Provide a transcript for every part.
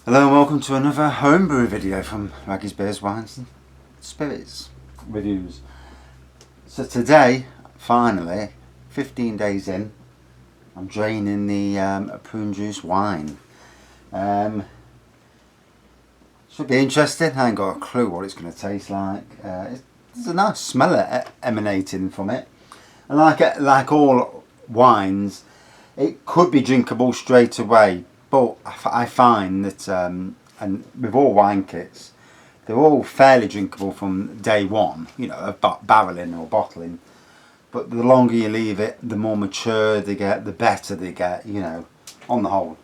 Hello and welcome to another homebrew video from Raggy's Beers, Wines and Spirits reviews. So today, finally, 15 days in, I'm draining the Prune Juice Wine. Should be interesting. I ain't got a clue what it's going to taste like. There's a nice smell emanating from it. And like all wines, it could be drinkable straight away. But I find that, and with all wine kits, they're all fairly drinkable from day one, you know, of barreling or bottling. But the longer you leave it, the more mature they get, the better they get, you know, on the whole.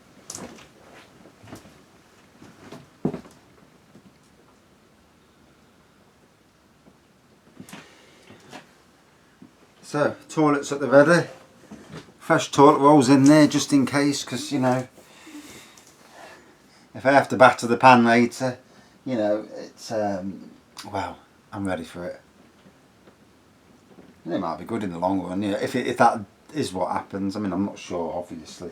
So, toilets at the ready. Fresh toilet rolls in there just in case, because, you know, if I have to batter the pan later, you know, it's, well, I'm ready for it. And it might be good in the long run, you know, if that is what happens. I mean, I'm not sure, obviously.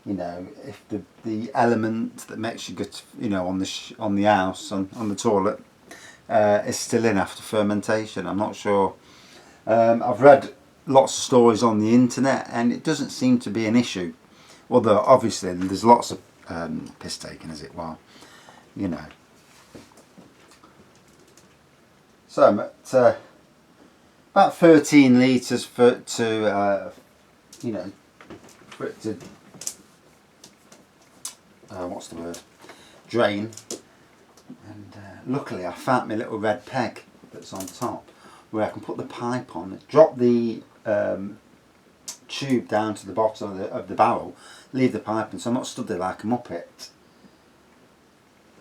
You know, if the element that makes you good, you know, on the house, on the toilet, is still in after fermentation. I'm not sure. I've read lots of stories on the internet, and it doesn't seem to be an issue. Although, obviously, there's lots of piss taking as it were, you know. So I'm at about 13 litres for it to, you know, for it to, what's the word, drain. And luckily I found my little red peg that's on top, where I can put the pipe on, drop the tube down to the bottom of the barrel, leave the pipe in, so I'm not stood there like a muppet.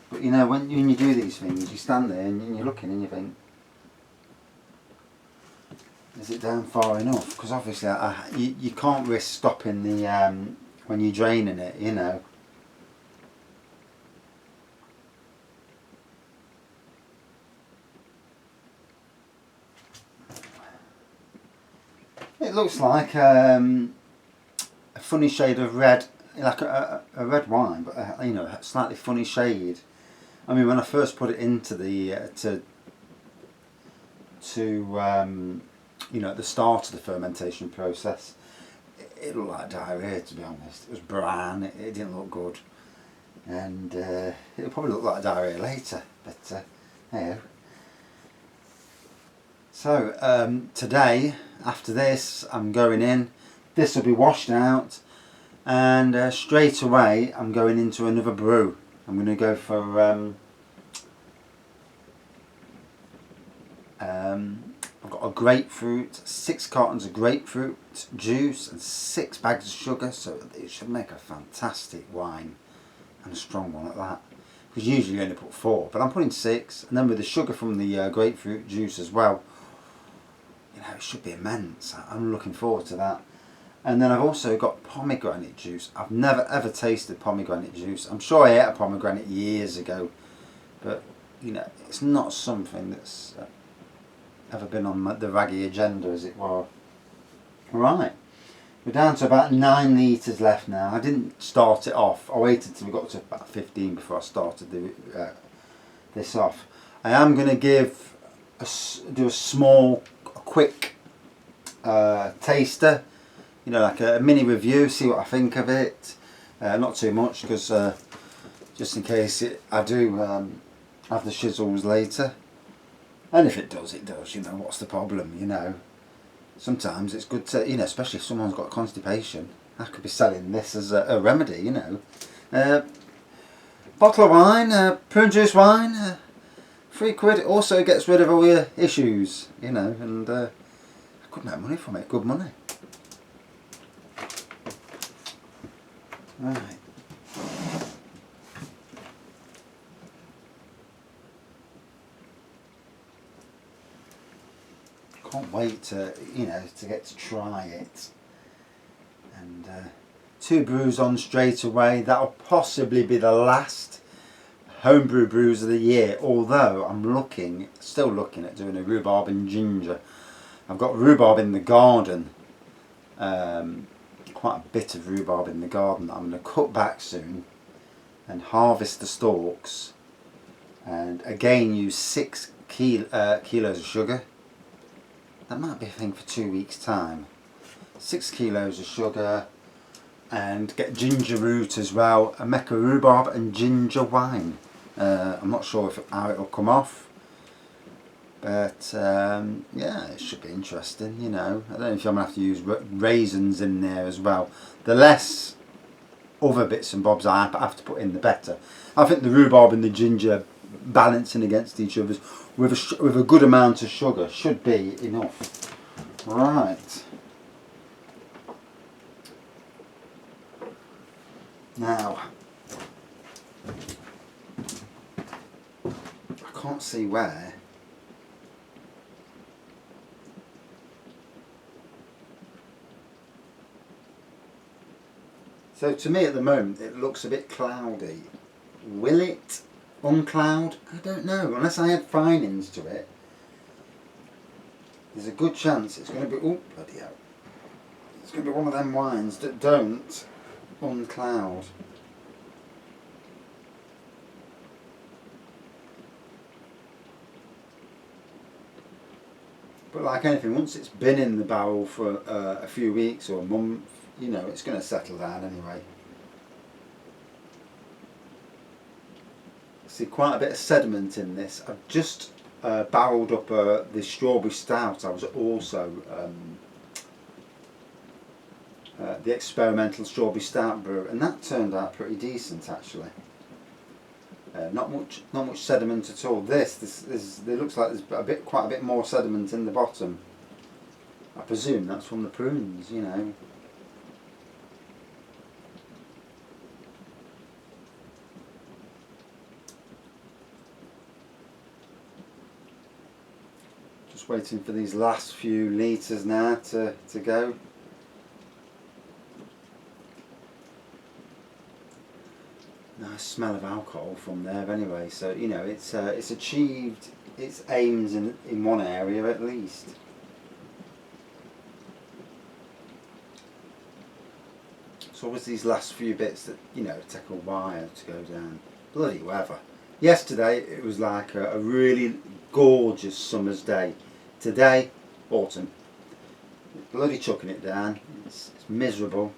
But you know, when you do these things, you stand there and you're looking and you think, is it down far enough? Because obviously you can't risk stopping the when you're draining it, you know. It looks like a funny shade of red, like a red wine, but you know, a slightly funny shade. I mean, when I first put it into the you know, at the start of the fermentation process, it looked like diarrhea, to be honest. It was brown, it didn't look good, and it'll probably look like diarrhea later, but yeah. So today, after this, I'm going in. This will be washed out, and straight away I'm going into another brew. I'm going to go for I've got a grapefruit, 6 cartons of grapefruit juice and 6 bags of sugar, so it should make a fantastic wine, and a strong one at that. Because usually you only put 4, but I'm putting 6, and then with the sugar from the grapefruit juice as well, you know, it should be immense. I'm looking forward to that. And then I've also got pomegranate juice. I've never ever tasted pomegranate juice. I'm sure I ate a pomegranate years ago, but you know, it's not something that's ever been on the Raggy agenda, as it were. Right, we're down to about 9 litres left now. I didn't start it off. I waited till we got to about 15 before I started this off. I am going to do a small, quick taster, you know, like a mini review, see what I think of it. Not too much, because just in case I do have the shizzles later. And if it does, it does, you know, what's the problem, you know. Sometimes it's good to, you know, especially if someone's got constipation, I could be selling this as a remedy, you know. Bottle of wine, Prune Juice Wine, £3. It also gets rid of all your issues, you know, and I could make money from it, good money. Right. Can't wait to, you know, to get to try it. And 2 brews on straight away. That'll possibly be the last homebrew brews of the year, although I'm still looking at doing a rhubarb and ginger. I've got rhubarb in the garden, quite a bit of rhubarb in the garden that I'm going to cut back soon, and harvest the stalks, and again use 6 kilos of sugar. That might be a thing for 2 weeks' time. 6 kilos of sugar, and get ginger root as well, and make a rhubarb and ginger wine. I'm not sure how it'll come off, but yeah, it should be interesting, you know. I don't know if I'm going to have to use raisins in there as well. The less other bits and bobs I have to put in, the better. I think the rhubarb and the ginger balancing against each other with a good amount of sugar should be enough. Right. Now, I can't see where. So to me at the moment it looks a bit cloudy. Will it uncloud? I don't know. Unless I add finings to it, there's a good chance it's going to be, oh bloody hell, it's going to be one of them wines that don't uncloud. But like anything, once it's been in the barrel for a few weeks or a month, you know, it's going to settle down anyway. See quite a bit of sediment in this. I've just barreled up the strawberry stout. I was also the experimental strawberry stout brew, and that turned out pretty decent actually. Not much sediment at all. This it looks like there's quite a bit more sediment in the bottom. I presume that's from the prunes, you know. Just waiting for these last few litres now to go. Nice smell of alcohol from there anyway, so you know it's achieved its aims in one area at least. It's always these last few bits that, you know, take a while to go down. Bloody weather. Yesterday it was like a really gorgeous summer's day. Today, autumn. Bloody chucking it down. It's miserable.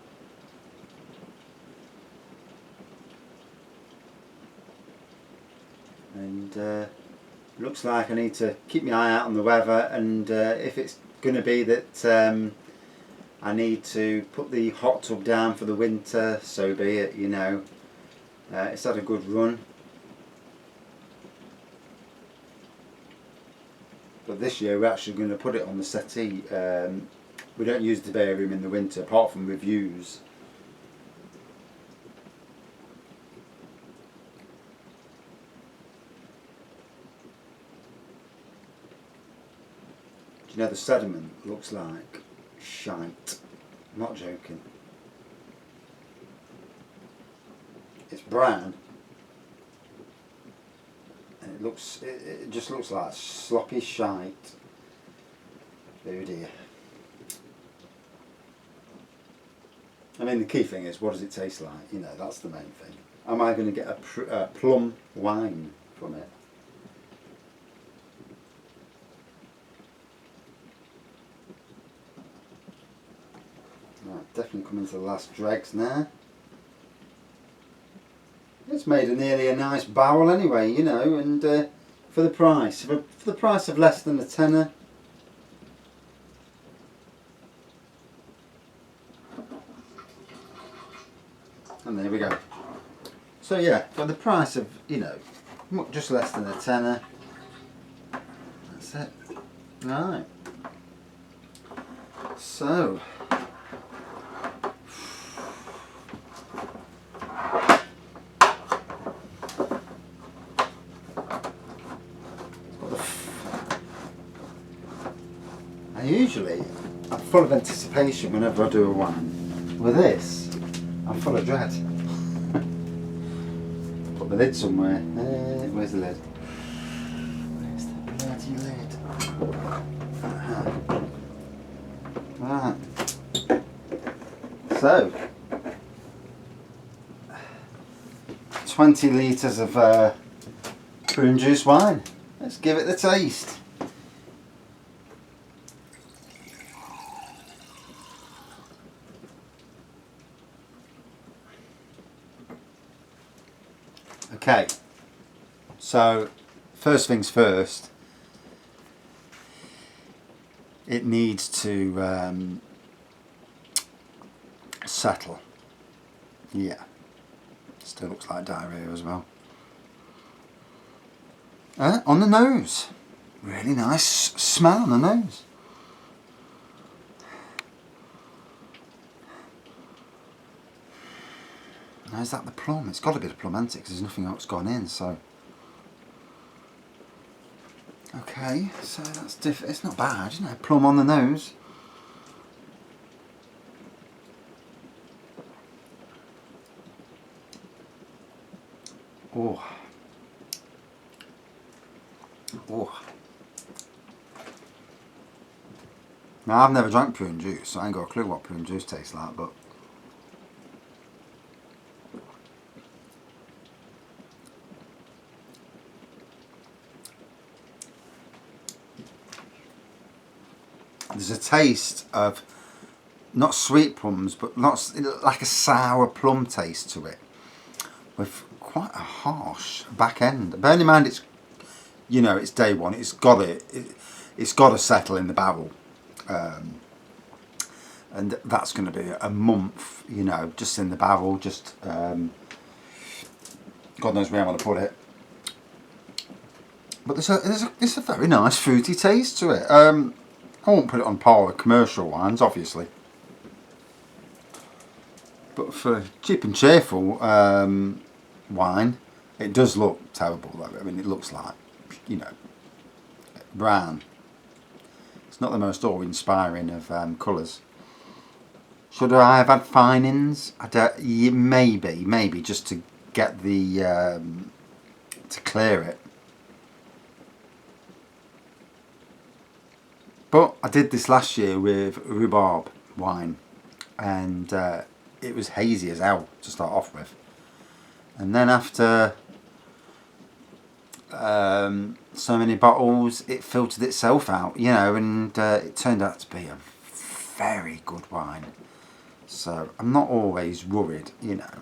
And looks like I need to keep my eye out on the weather, and if it's going to be that I need to put the hot tub down for the winter, so be it, you know. It's had a good run. But this year we're actually going to put it on the settee. We don't use the barium in the winter apart from reviews. You know, the sediment looks like shite. I'm not joking. It's brown, and it just looks like sloppy shite. Oh dear. I mean, the key thing is, what does it taste like? You know, that's the main thing. Am I going to get a plum wine from it? Right, definitely coming to the last dregs now. It's made nearly a nice barrel anyway, you know, and for the price, for the price of less than a tenner. And there we go. So yeah, for the price of, you know, just less than a tenner. That's it. Right. So. I'm full of anticipation whenever I do a wine. With this, I'm full of dread. Put the lid somewhere. Where's the lid? Where's the bloody lid? Right. 20 litres of prune juice wine. Let's give it the taste. Okay, so first things first, it needs to settle. Yeah, still looks like diarrhea as well. On the nose, really nice smell on the nose. Now, is that the plum? It's got to be the plum, hasn't it? Because there's nothing else gone in, so. Okay, so that's different. It's not bad, isn't it? Plum on the nose. Oh. Oh. Now, I've never drank prune juice, so I ain't got a clue what prune juice tastes like, but. There's a taste of not sweet plums, but not like a sour plum taste to it, with quite a harsh back end. Bearing in mind, it's, you know, it's day one. It's got to settle in the barrel, and that's going to be a month, you know, just in the barrel. Just God knows where I want to put it. But there's a very nice fruity taste to it. I won't put it on par with commercial wines, obviously. But for cheap and cheerful wine, it does look terrible though. I mean, it looks like, you know, brown. It's not the most awe-inspiring of colours. Should I have had finings? Yeah, maybe just to get the to clear it. But I did this last year with rhubarb wine, and it was hazy as hell to start off with. And then after so many bottles, it filtered itself out, you know, and it turned out to be a very good wine. So I'm not always worried, you know.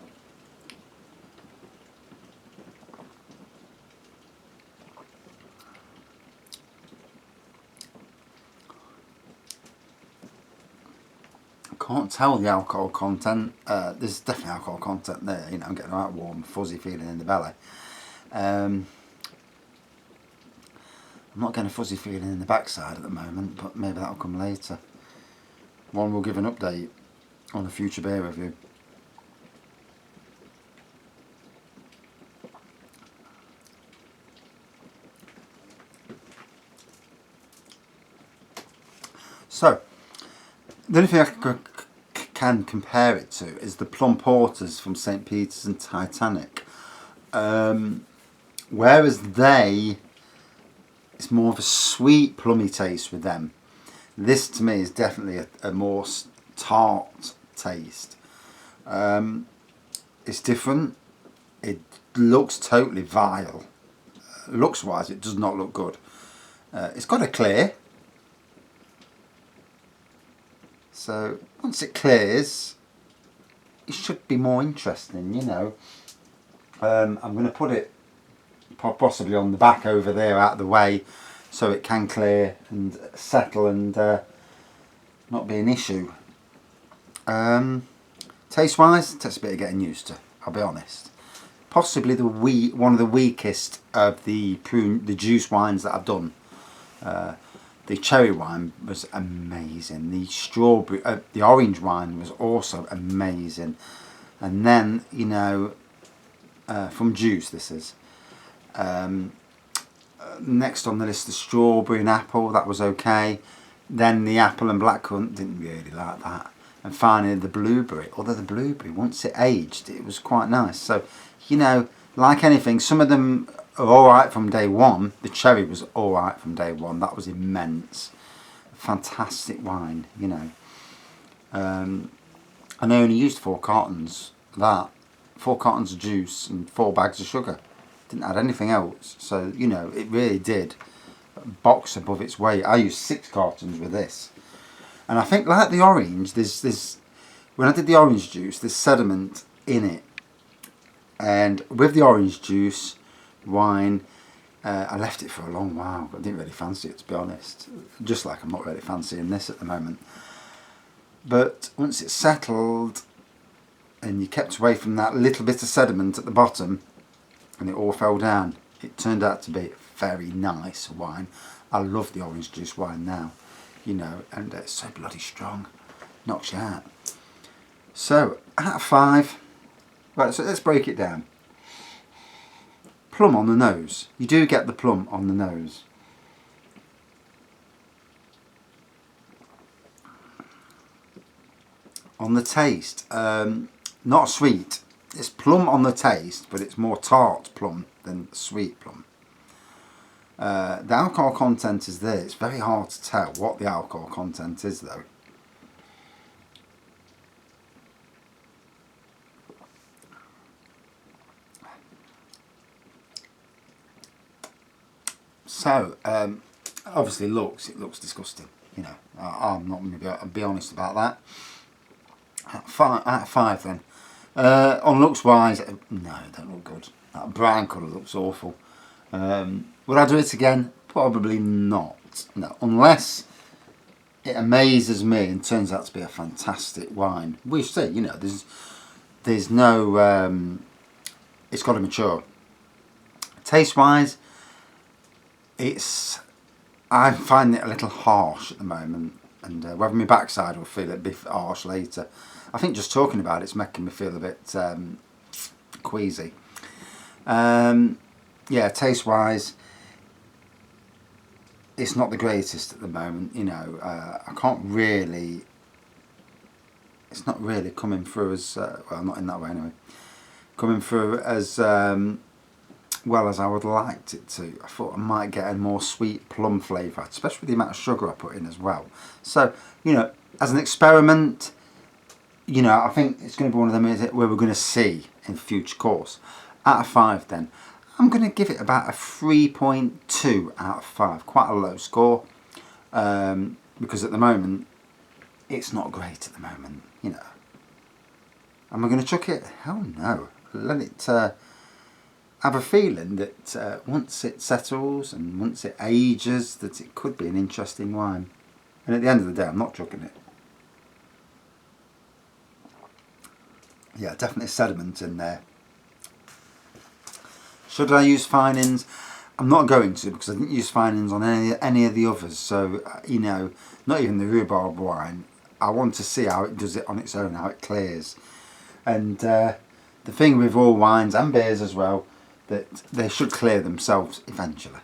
Can't tell the alcohol content. There's definitely alcohol content there. You know, I'm getting a right warm, fuzzy feeling in the belly. I'm not getting a fuzzy feeling in the backside at the moment, but maybe that'll come later. One will give an update on a future beer review. So, the only thing I can compare it to is the plum porters from St. Peter's and Titanic. Whereas it's more of a sweet plummy taste with them. This to me is definitely a more tart taste. It's different. It looks totally vile. Looks wise, it does not look good. It's got a clear. So once it clears, it should be more interesting, you know. I'm going to put it possibly on the back over there out of the way so it can clear and settle and not be an issue. Taste wise, it takes a bit of getting used to, I'll be honest. Possibly one of the weakest of the juice wines that I've done. The cherry wine was amazing. The strawberry, the orange wine was also amazing. And then, you know, from juice this is. Next on the list, the strawberry and apple, that was okay. Then the apple and blackcurrant, didn't really like that. And finally the blueberry, although the blueberry, once it aged, it was quite nice. So, you know, like anything, some of them are alright from day one. The cherry was alright from day one. That was immense. Fantastic wine, you know. And I only used 4 cartons of that 4 cartons of juice and 4 bags of sugar. Didn't add anything else. So, you know, it really did box above its weight. I used 6 cartons with this. And I think, like the orange, there's when I did the orange juice, there's sediment in it. And with the orange juice wine, I left it for a long while. I didn't really fancy it, to be honest. Just like I'm not really fancying this at the moment. But once it's settled and you kept away from that little bit of sediment at the bottom and it all fell down, it turned out to be a very nice wine. I love the orange juice wine now, you know, and it's so bloody strong. Knocks you out. So, out of 5, right, so let's break it down. Plum on the nose. You do get the plum on the nose. On the taste, not sweet. It's plum on the taste, but it's more tart plum than sweet plum. The alcohol content is there. It's very hard to tell what the alcohol content is, though. So, obviously it looks disgusting, you know. I'm not going to be honest about that. Out of 5 then. On looks wise, no, it don't look good. That brown colour looks awful. Would I do it again? Probably not. No, unless it amazes me and turns out to be a fantastic wine. We'll see, you know, there's no, it's got to mature. Taste wise, I find it a little harsh at the moment, and whether my backside will feel a bit harsh later. I think just talking about it's making me feel a bit queasy. Yeah, taste wise, it's not the greatest at the moment, you know. I can't really, it's not really coming through as, well, not in that way anyway, coming through as well as I would have liked it to. I thought I might get a more sweet plum flavour, especially with the amount of sugar I put in as well. So, you know, as an experiment, you know, I think it's going to be one of them where we're going to see in future course. Out of 5 then, I'm going to give it about a 3.2 out of 5. Quite a low score, because at the moment, it's not great at the moment, you know. Am I going to chuck it? Hell no. Let it have a feeling that once it settles and once it ages, that it could be an interesting wine. And at the end of the day, I'm not chucking it. Yeah, definitely sediment in there. Should I use finings? I'm not going to, because I didn't use finings on any of the others. So, you know, not even the rhubarb wine. I want to see how it does it on its own, how it clears. And the thing with all wines and beers as well, that they should clear themselves eventually.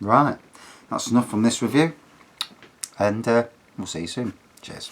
Right, that's enough from this review, and we'll see you soon. Cheers.